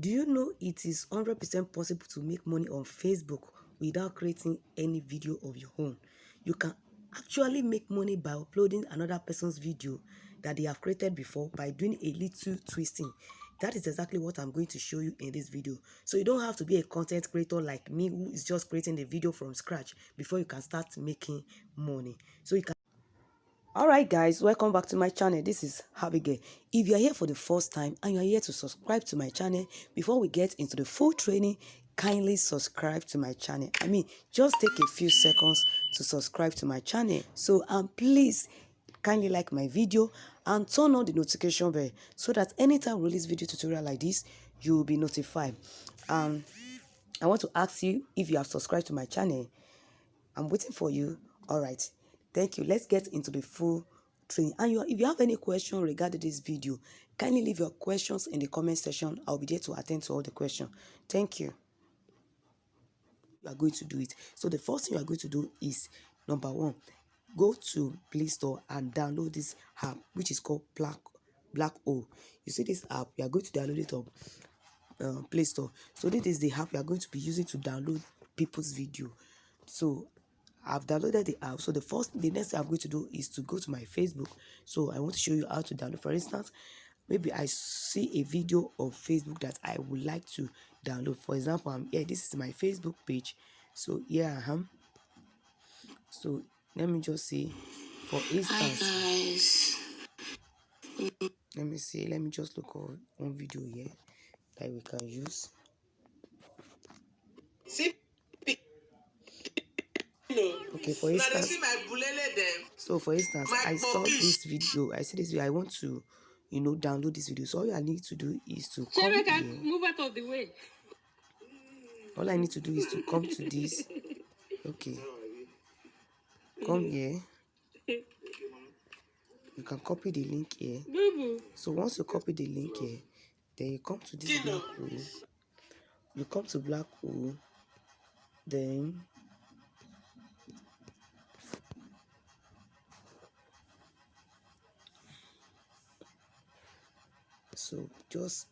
Do you know it is 100% possible to make money on Facebook without creating any video of your own? You can actually make money by uploading another person's video that they have created before by doing a little twisting. That is exactly what I'm going to show you in this video. So you don't have to be a content creator like me who is just creating the video from scratch before you can start making money. So you can. Alright guys, welcome back to my channel. This is Abigail. If you are here for the first time and you are here to subscribe to my channel, before we get into the full training, kindly subscribe to my channel. Just take a few seconds to subscribe to my channel. So please kindly like my video and turn on the notification bell so that anytime we release video tutorial like this, you will be notified. I want to ask you if you have subscribed to my channel. I'm waiting for you. All right. Thank you. Let's get into the full training. And if you have any question regarding this video, kindly leave your questions in the comment section. I'll be there to attend to all the questions. Thank you. You are going to do it. So the first thing you are going to do is, number one, go to Play Store and download this app, which is called Black Hole. You see this app, you are going to download it on Play Store. So this is the app you are going to be using to download people's video. So I've downloaded the app. So the next thing I'm going to do is to go to my Facebook. So I want to show you how to download. For instance, maybe I see a video of Facebook that I would like to download. For example, I'm here. This is my Facebook page. So here I am. So let me just see. For instance, hi guys. Let me see. Let me just look at one video here that we can use. See. Okay, for instance, I saw this video. I see this video. I want to, download this video. So all I need to do is to come here. Move out of the way. All I need to do is to come to this. Okay. Come here. You can copy the link here. So once you copy the link here, then you come to this black hole. You come to black hole. Then so just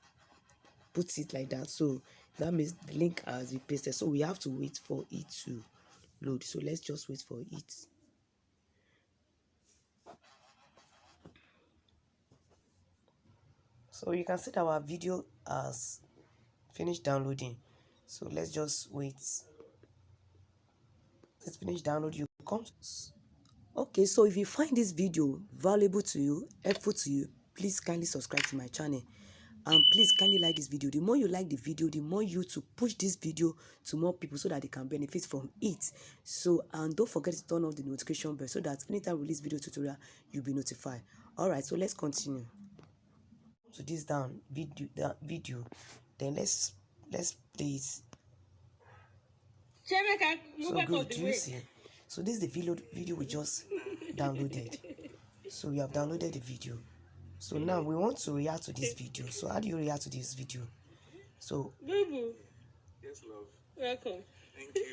put it like that. So that means the link has been pasted. So we have to wait for it to load. So let's just wait for it. So you can see that our video has finished downloading. So let's just wait. Let's finish download. You come to. Okay, so if you find this video valuable to you, helpful to you, please kindly subscribe to my channel. And please kindly like this video. The more you like the video, the more YouTube push this video to more people so that they can benefit from it. So, and don't forget to turn on the notification bell so that anytime we release video tutorial, you'll be notified. Alright, so let's continue. To this video, then let's play it. So good, do you see? So this is the video we just downloaded. So we have downloaded the video. So now we want to react to this video. So how do you react to this video? So Boo-boo. Yes, love. Welcome. Thank you.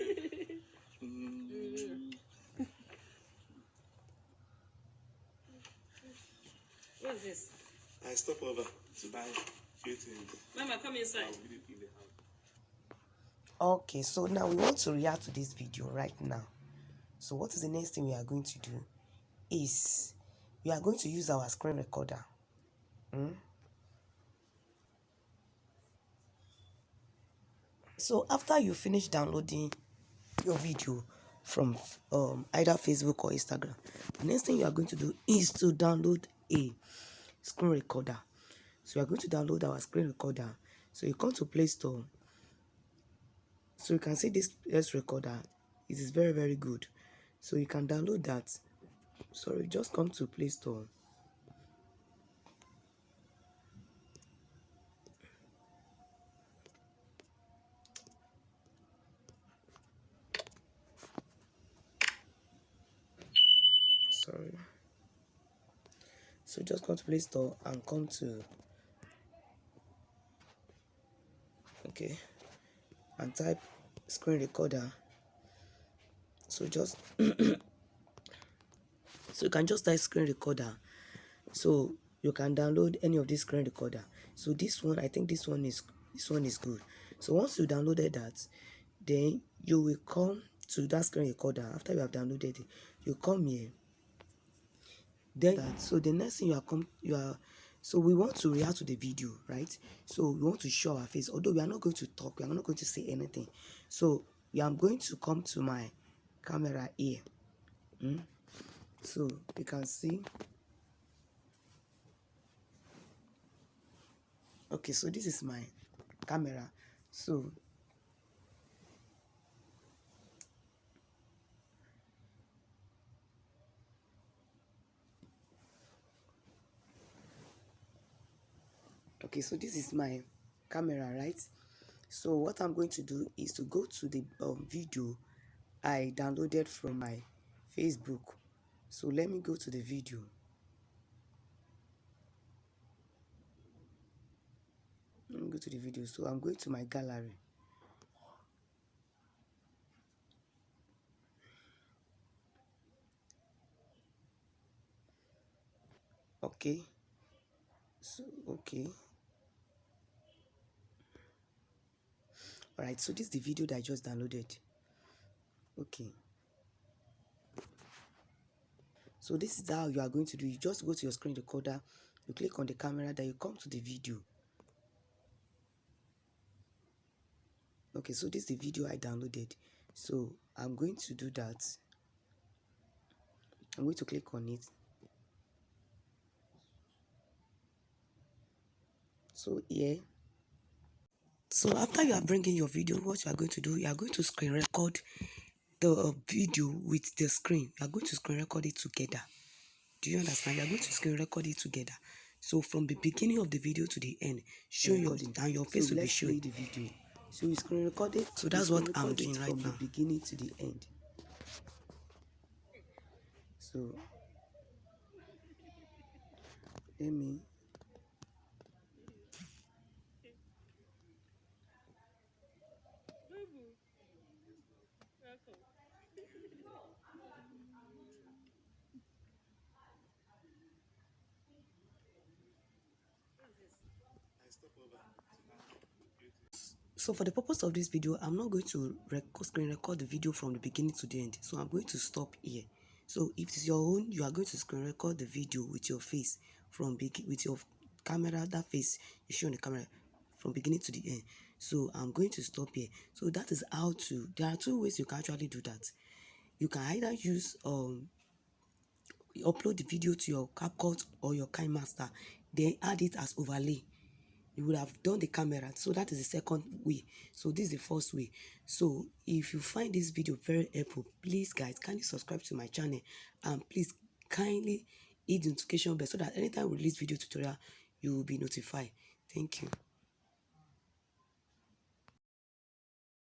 What is this? I stop over to buy few things. Mama, come inside. Okay, so now we want to react to this video right now. So what is the next thing we are going to do? Is we are going to use our screen recorder. So after you finish downloading your video from either Facebook or Instagram, the next thing you are going to do is to download a screen recorder. So you are going to download our screen recorder. So you come to Play Store. So you can see this recorder. It is very, very good. So you can download that. Sorry, just come to Play Store. Sorry. So just come to Play Store and come to and type screen recorder. So just so you can just type screen recorder. So you can download any of this screen recorder. So this one, I think this one is This one is good. So once you downloaded that, then you will come to that screen recorder. After you have downloaded it, you come here. Then that, so the next thing so we want to react to the video, right? So we want to show our face, although we are not going to talk, we are not going to say anything. So I'm going to come to my camera here. So you can see. Okay, so this is my camera. So okay, so this is my camera, right? So what I'm going to do is to go to the video I downloaded from my Facebook. So let me go to the video. Let me go to the video. So I'm going to my gallery. Okay. So okay. All right. So this is the video that I just downloaded. Okay. So this is how you are going to do. You just go to your screen recorder. You click on the camera. Then you come to the video. Okay. So this is the video I downloaded. So I'm going to do that. I'm going to click on it. So here. So after you are bringing your video, what you are going to do, you are going to screen record the video with the screen. You are going to screen record it together. Do you understand? You are going to screen record it together. So from the beginning of the video to the end, show your face will be showing the video. So you screen record it. So that's what I'm doing right now. From the beginning to the end. So let me. So for the purpose of this video, I'm not going to screen record the video from the beginning to the end. So I'm going to stop here. So if it's your own, you are going to screen record the video with your face with your camera, that face you show on the camera from beginning to the end. So I'm going to stop here. So that is how to. There are two ways you can actually do that. You can either use upload the video to your CapCut or your KineMaster, then add it as overlay. You would have done the camera. So that is the second way. So this is the first way. So if you find this video very helpful, please guys, kindly subscribe to my channel, and please kindly hit the notification bell so that anytime we release video tutorial, you will be notified. Thank you.